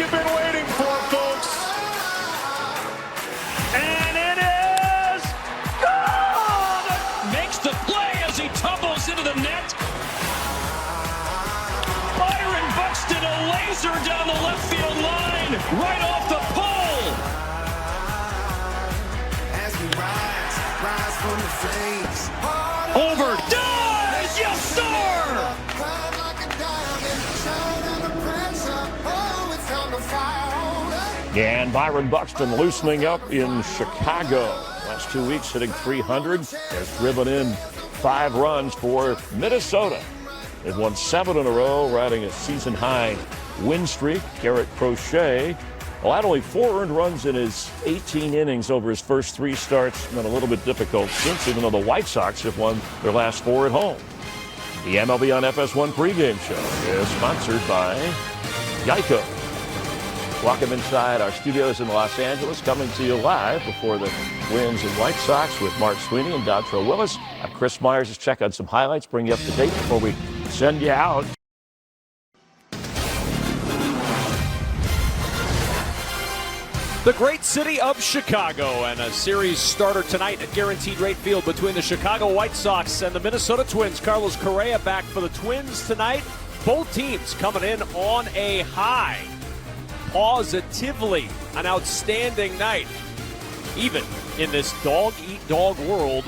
you've been waiting for, folks. And it is gone! Makes the play as he tumbles into the net. Byron Buxton, a laser down the left field line, right off the pole. As we rise from the flames. Over, does, yes sir! And Byron Buxton loosening up in Chicago. Last 2 weeks hitting .300. Has driven in 5 runs for Minnesota. They've won 7 in a row, riding a season-high win streak. Garrett Crochet had only 4 earned runs in his 18 innings over his first 3 starts. Been a little bit difficult since, even though the White Sox have won their last 4 at home. The MLB on FS1 pregame show is sponsored by Geico. Welcome inside our studios in Los Angeles, coming to you live before the Twins and White Sox with Mark Sweeney and Dontrell Willis. I'm Chris Myers. Let's check on some highlights, bring you up to date before we send you out. The great city of Chicago, and a series starter tonight at Guaranteed Rate Field between the Chicago White Sox and the Minnesota Twins. Carlos Correa back for the Twins tonight. Both teams coming in on a high. Positively an outstanding night, even in this dog-eat-dog world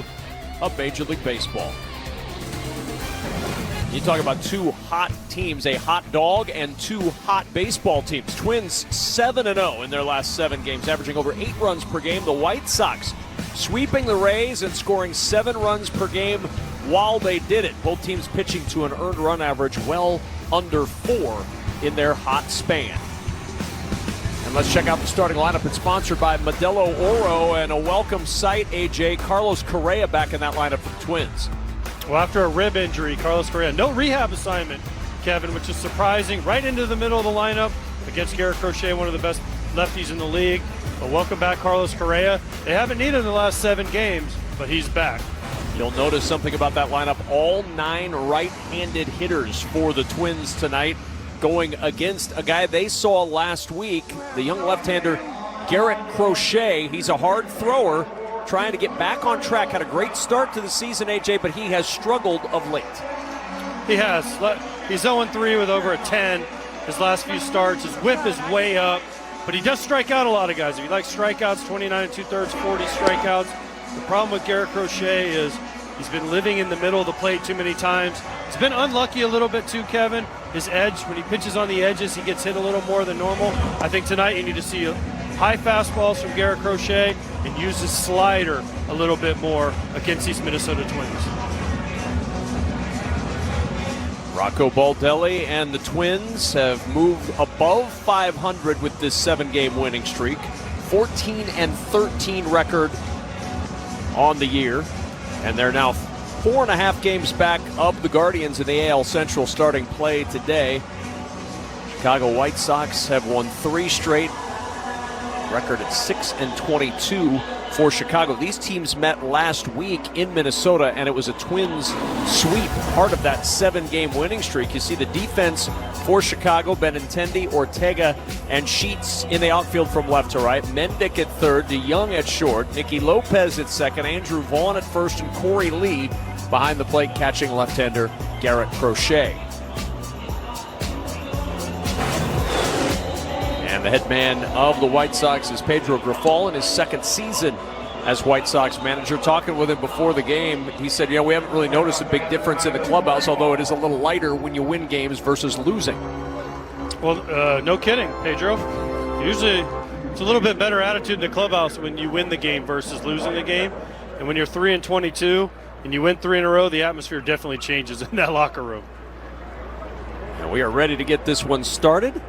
of Major League Baseball. You talk about 2 hot teams, a hot dog and 2 hot baseball teams. Twins 7-0 in their last 7 games, averaging over 8 runs per game. The White Sox sweeping the Rays and scoring 7 runs per game while they did it. Both teams pitching to an earned run average well under 4 in their hot span. And let's check out the starting lineup. It's sponsored by Modelo Oro, and a welcome sight, AJ. Carlos Correa back in that lineup for the Twins. Well, after a rib injury, Carlos Correa, no rehab assignment, Kevin, which is surprising. Right into the middle of the lineup against Garrett Crochet, one of the best lefties in the league. But welcome back, Carlos Correa. They haven't needed him the last 7 games, but he's back. You'll notice something about that lineup. All 9 right-handed hitters for the Twins tonight, going against a guy they saw last week, the young left-hander Garrett Crochet. He's a hard thrower, trying to get back on track. Had a great start to the season, AJ, but he has struggled of late. He has. He's 0-3 with over a 10 his last few starts. His whip is way up, but he does strike out a lot of guys. If you like strikeouts, 29 2/3, 40 strikeouts. The problem with Garrett Crochet is he's been living in the middle of the plate too many times. He's been unlucky a little bit too, Kevin. His edge, when he pitches on the edges, he gets hit a little more than normal. I think tonight you need to see high fastballs from Garrett Crochet and use his slider a little bit more against these Minnesota Twins. Rocco Baldelli and the Twins have moved above 500 with this 7-game winning streak. 14-13 record on the year, and they're now 4.5 games back of the Guardians in the AL Central starting play today. Chicago White Sox have won 3 straight, record at 6-22 for Chicago. These teams met last week in Minnesota, and it was a Twins sweep, part of that 7-game winning streak. You see the defense for Chicago: Benintendi, Ortega, and Sheets in the outfield from left to right. Mendick at third, DeYoung at short, Nicky Lopez at second, Andrew Vaughn at first, and Corey Lee behind the plate catching left-hander Garrett Crochet. And the head man of the White Sox is Pedro Grifol in his 2nd season as White Sox manager. Talking with him before the game, he said, we haven't really noticed a big difference in the clubhouse, although it is a little lighter when you win games versus losing. Well, no kidding, Pedro. Usually it's a little bit better attitude in the clubhouse when you win the game versus losing the game. And when you're 3-22 and you win 3 in a row, the atmosphere definitely changes in that locker room. And we are ready to get this one started.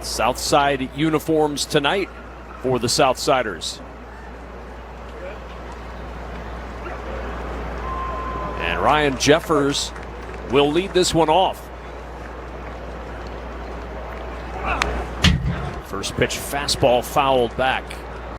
Southside uniforms tonight for the Southsiders. And Ryan Jeffers will lead this one off. First pitch fastball fouled back.